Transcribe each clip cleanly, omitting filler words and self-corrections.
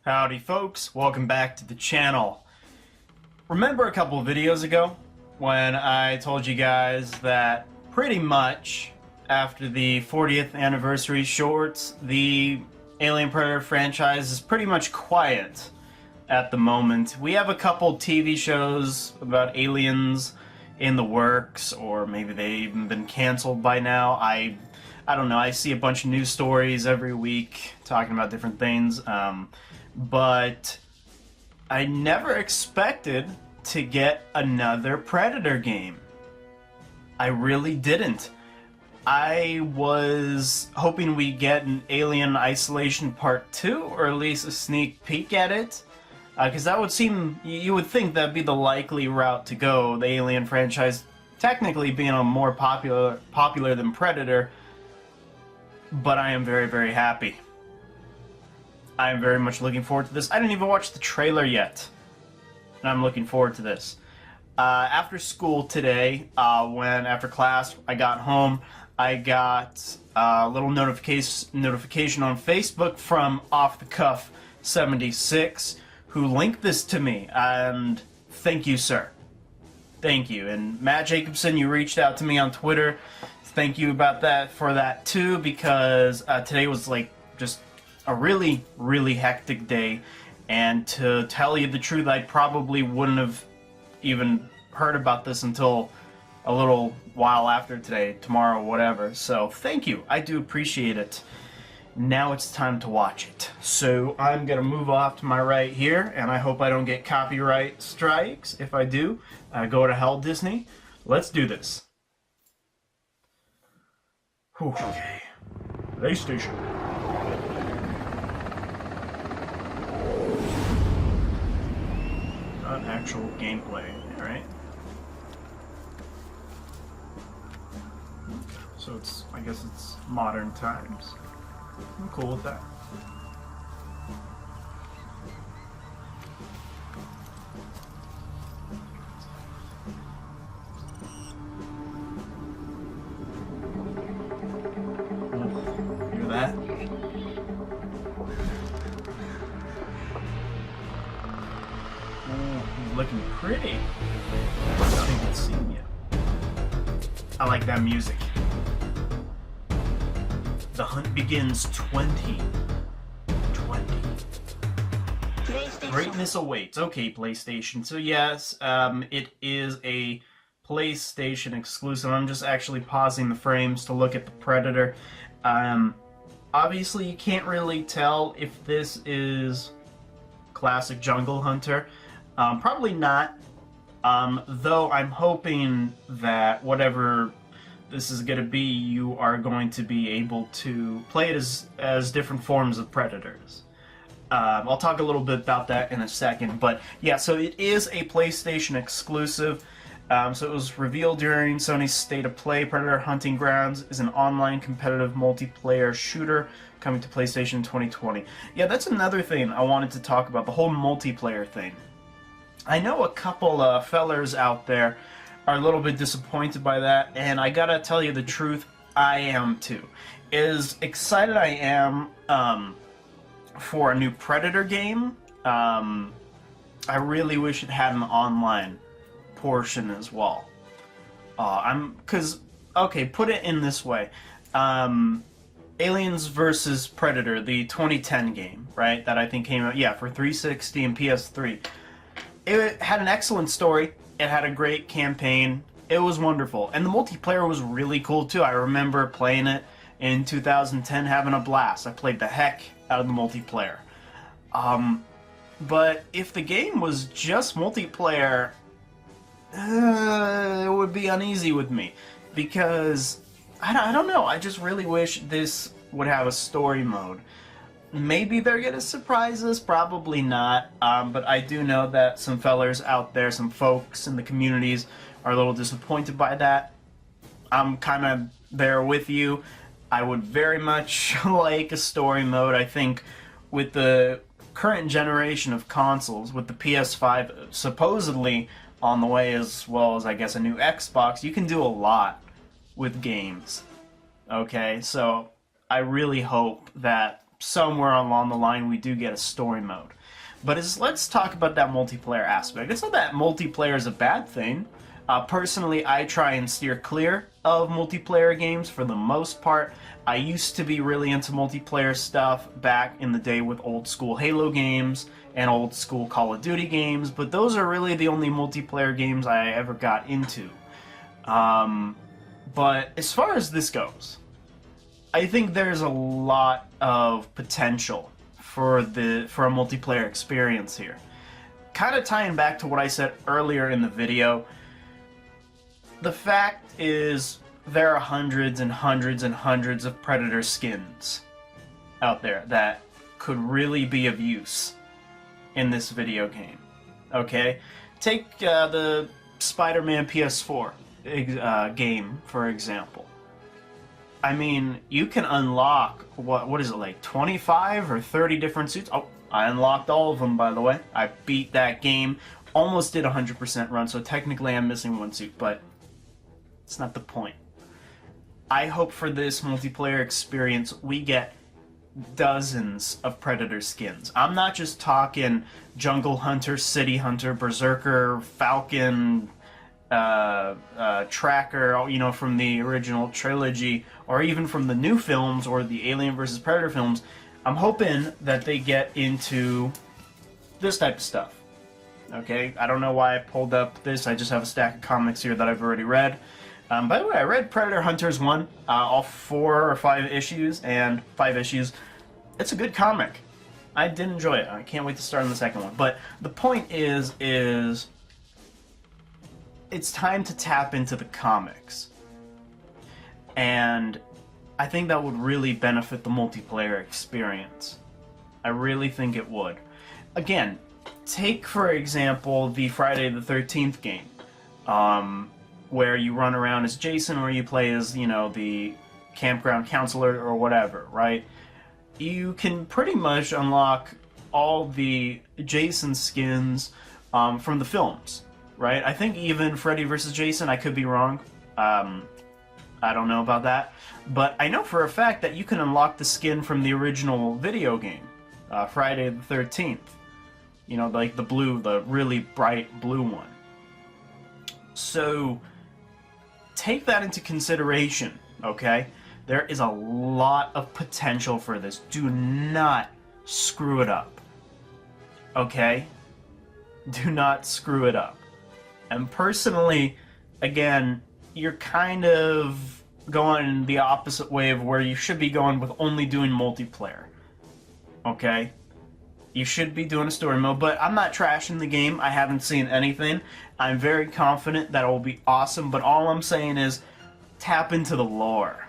Howdy folks, welcome back to the channel. Remember a couple of videos ago when I told you guys that pretty much after the 40th anniversary shorts, the Alien Predator franchise is pretty much quiet at the moment. We have a couple TV shows about aliens in the works, or maybe they've even been canceled by now. I don't know, I see a bunch of news stories every week talking about different things. But I never expected to get another Predator game. I really didn't. I was hoping we'd get an Alien Isolation Part 2, or at least a sneak peek at it. Because that would seem, you would think that'd be the likely route to go, the Alien franchise technically being a more popular than Predator. But I am very, very happy. I am very much looking forward to this. I didn't even watch the trailer yet, and I'm looking forward to this. After school today, after class I got home, I got a little notification on Facebook from Off the Cuff 76, who linked this to me, and thank you, sir. Thank you. And Matt Jacobson, you reached out to me on Twitter. Thank you for that too, because today was like just a really, really hectic day, and to tell you the truth, I probably wouldn't have even heard about this until a little while after today, tomorrow, whatever. So thank you, I do appreciate it. Now it's time to watch it. So I'm gonna move off to my right here, and I hope I don't get copyright strikes. If I do, go to hell, Disney. Let's do this. Whew. Okay. PlayStation. Not actual gameplay, alright? So I guess it's modern times. I'm cool with that. Hear that? Looking pretty. I don't think it's seen yet. I like that music. The hunt begins 2020. Greatness awaits. Okay, PlayStation. So yes, it is a PlayStation exclusive. I'm just actually pausing the frames to look at the Predator. Obviously, you can't really tell if this is classic Jungle Hunter. Probably not, though I'm hoping that whatever this is going to be, you are going to be able to play it as different forms of Predators. I'll talk a little bit about that in a second, but yeah, so it is a PlayStation exclusive. So it was revealed during Sony's State of Play. Predator Hunting Grounds is an online competitive multiplayer shooter coming to PlayStation 2020. Yeah, that's another thing I wanted to talk about, the whole multiplayer thing. I know a couple fellers out there are a little bit disappointed by that, and I gotta tell you the truth, I am too. As excited I am for a new Predator game, I really wish it had an online portion as well. Okay, put it in this way. Aliens vs. Predator, the 2010 game, right, that I think came out, yeah, for 360 and PS3. It had an excellent story. It had a great campaign. It was wonderful. And the multiplayer was really cool too. I remember playing it in 2010, having a blast. I played the heck out of the multiplayer. But if the game was just multiplayer, it would be uneasy with me. Because, I don't know, I just really wish this would have a story mode. Maybe they're gonna surprise us, probably not, but I do know that some fellers out there, some folks in the communities are a little disappointed by that. I'm kind of there with you. I would very much like a story mode. I think with the current generation of consoles, with the PS5 supposedly on the way, as well as I guess a new Xbox, you can do a lot with games. Okay, so I really hope that somewhere along the line we do get a story mode. But let's talk about that multiplayer aspect. It's not that multiplayer is a bad thing. Personally, I try and steer clear of multiplayer games for the most part. I used to be really into multiplayer stuff back in the day with old school Halo games and old school Call of Duty games, but those are really the only multiplayer games I ever got into. But as far as this goes, I think there's a lot of potential for a multiplayer experience here. Kind of tying back to what I said earlier in the video, the fact is there are hundreds and hundreds and hundreds of Predator skins out there that could really be of use in this video game. Okay? Take the Spider-Man PS4 game, for example. I mean, you can unlock, what is it, like 25 or 30 different suits? Oh, I unlocked all of them, by the way. I beat that game, almost did a 100% run, so technically I'm missing one suit, but it's not the point. I hope for this multiplayer experience we get dozens of Predator skins. I'm not just talking Jungle Hunter, City Hunter, Berserker, Falcon, Tracker, you know, from the original trilogy, or even from the new films or the Alien vs. Predator films. I'm hoping that they get into this type of stuff. Okay, I don't know why I pulled up this. I just have a stack of comics here that I've already read. By the way, I read Predator Hunters 1, all 4 or 5 issues, and 5 issues. It's a good comic. I did enjoy it. I can't wait to start on the second one. But the point is it's time to tap into the comics. And I think that would really benefit the multiplayer experience. I really think it would. Again, take, for example, the Friday the 13th game. Where you run around as Jason, or you play as, you know, the campground counselor or whatever, right? You can pretty much unlock all the Jason skins from the films, right? I think even Freddy vs. Jason, I could be wrong. I don't know about that. But I know for a fact that you can unlock the skin from the original video game, Friday the 13th. You know, like the blue, the really bright blue one. So take that into consideration, okay? There is a lot of potential for this. Do not screw it up, okay? Do not screw it up. And personally, again, you're kind of going the opposite way of where you should be going with only doing multiplayer, okay? You should be doing a story mode, but I'm not trashing the game. I haven't seen anything. I'm very confident that it will be awesome, but all I'm saying is tap into the lore.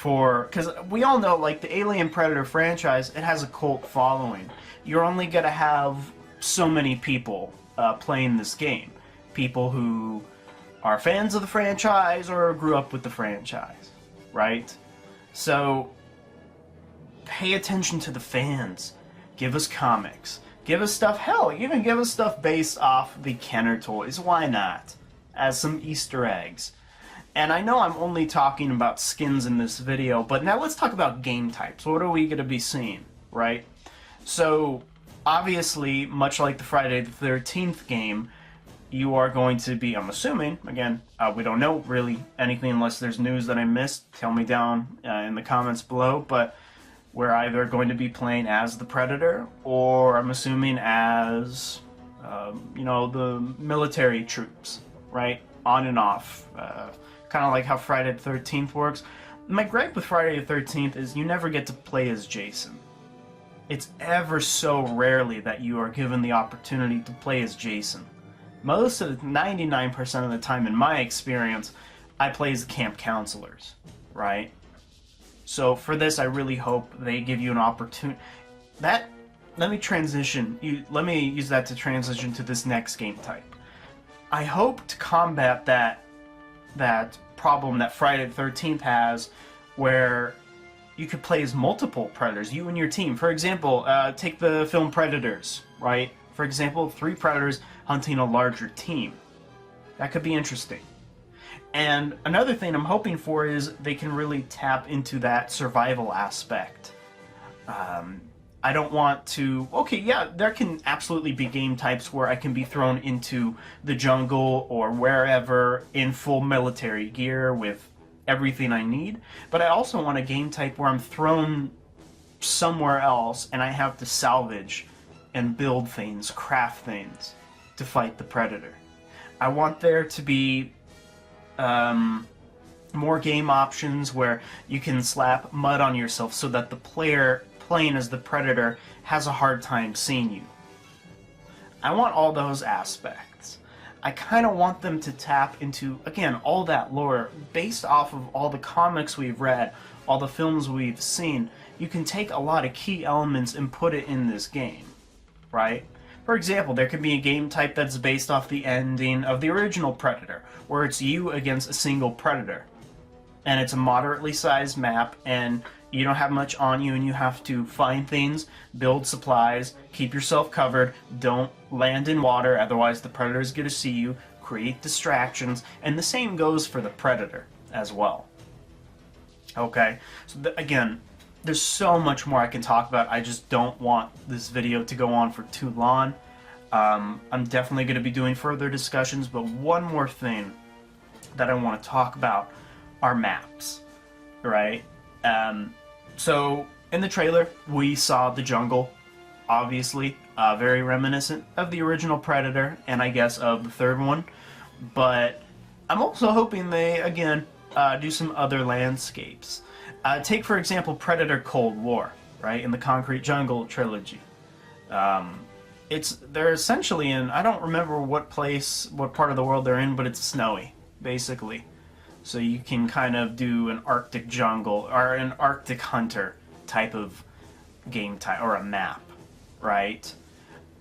Because we all know, like, the Alien Predator franchise, it has a cult following. You're only going to have so many people playing this game. People who are fans of the franchise or grew up with the franchise, right? So, pay attention to the fans. Give us comics. Give us stuff. Hell, even give us stuff based off the Kenner toys. Why not? As some Easter eggs. And I know I'm only talking about skins in this video, but now let's talk about game types. What are we going to be seeing, right? So, obviously, much like the Friday the 13th game, you are going to be, I'm assuming, again, we don't know really anything unless there's news that I missed. Tell me down in the comments below, but we're either going to be playing as the Predator, or I'm assuming as, you know, the military troops, right? On and off. Kind of like how Friday the 13th works. My gripe with Friday the 13th is you never get to play as Jason. It's ever so rarely that you are given the opportunity to play as Jason. Most of the 99% of the time, in my experience, I play as the camp counselors, right? So for this, I really hope they give you an opportunity. Let me transition. Let me use that to transition to this next game type. I hope to combat that problem that Friday the 13th has, where you could play as multiple Predators, you and your team. For example, take the film Predators, right? For example, 3 Predators hunting a larger team. That could be interesting. And another thing I'm hoping for is they can really tap into that survival aspect. I don't want to... Okay, yeah, there can absolutely be game types where I can be thrown into the jungle or wherever in full military gear with everything I need, but I also want a game type where I'm thrown somewhere else and I have to salvage and build things, craft things to fight the predator. I want there to be more game options where you can slap mud on yourself so that the player playing as the predator has a hard time seeing you. I want all those aspects. I kind of want them to tap into, again, all that lore based off of all the comics we've read, all the films we've seen. You can take a lot of key elements and put it in this game, right? For example, there could be a game type that's based off the ending of the original Predator, where it's you against a single predator. And it's a moderately sized map, and you don't have much on you, and you have to find things, build supplies, keep yourself covered, don't land in water, otherwise the predator's going to see you, create distractions, and the same goes for the predator as well. Okay, so again, there's so much more I can talk about. I just don't want this video to go on for too long. I'm definitely going to be doing further discussions, but one more thing that I want to talk about are maps, right? So in the trailer, we saw the jungle, obviously, very reminiscent of the original Predator, and I guess of the third one. But I'm also hoping they, again, do some other landscapes. Take, for example, Predator Cold War, right, in the Concrete Jungle trilogy. They're essentially in, I don't remember what part of the world they're in, but it's snowy, basically. So you can kind of do an Arctic jungle, or an Arctic hunter type of game type, or a map, right?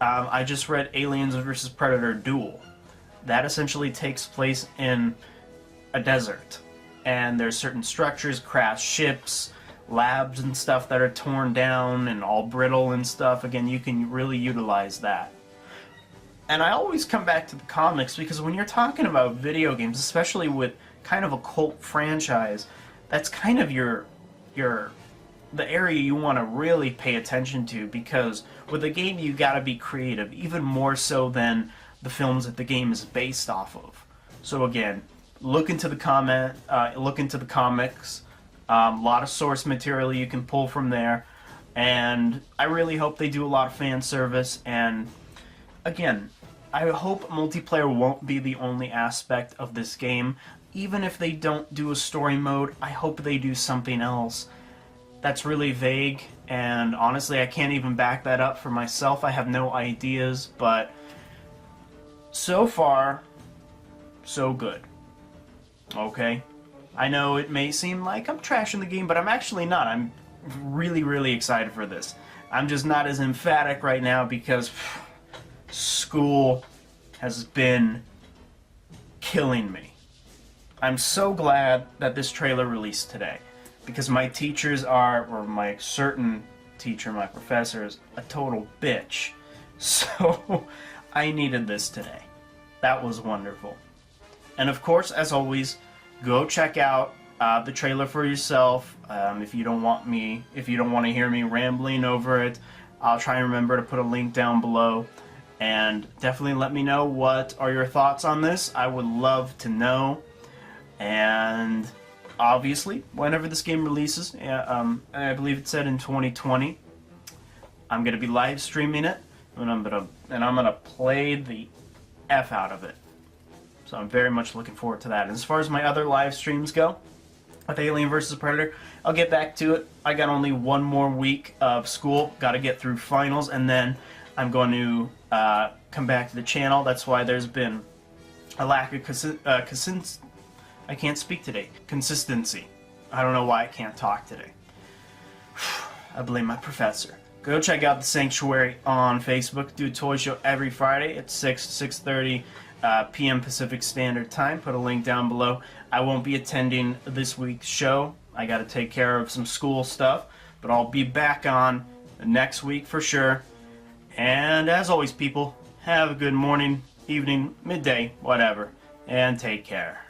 I just read Aliens vs. Predator Duel. That essentially takes place in a desert. And there's certain structures, crashed ships, labs and stuff that are torn down and all brittle and stuff. Again, you can really utilize that. And I always come back to the comics because when you're talking about video games, especially with kind of a cult franchise, that's kind of the area you want to really pay attention to, because with a game you got to be creative, even more so than the films that the game is based off of. So again, look into the comics. A lot of source material you can pull from there, and I really hope they do a lot of fan service. And again, I hope multiplayer won't be the only aspect of this game. Even if they don't do a story mode, I hope they do something else. That's really vague, and honestly I can't even back that up for myself. I have no ideas, but so far, so good. Okay? I know it may seem like I'm trashing the game, but I'm actually not. I'm really, really excited for this. I'm just not as emphatic right now because school has been killing me. I'm so glad that this trailer released today, because my teachers are, or my certain teacher, my professor, is a total bitch. So I needed this today. That was wonderful. And of course, as always, go check out the trailer for yourself. If you don't want to hear me rambling over it, I'll try and remember to put a link down below. And definitely let me know what are your thoughts on this. I would love to know. And obviously, whenever this game releases, I believe it said in 2020, I'm gonna be live streaming it, and I'm gonna play the F out of it. So I'm very much looking forward to that. And as far as my other live streams go, with Alien vs. Predator, I'll get back to it. I got only one more week of school, got to get through finals, and then I'm going to come back to the channel. That's why there's been a lack of I can't speak today. Consistency. I don't know why I can't talk today. I blame my professor. Go check out The Sanctuary on Facebook. Do a toy show every Friday at 6:30 p.m. Pacific Standard Time. Put a link down below. I won't be attending this week's show. I got to take care of some school stuff. But I'll be back on next week for sure. And as always, people, have a good morning, evening, midday, whatever. And take care.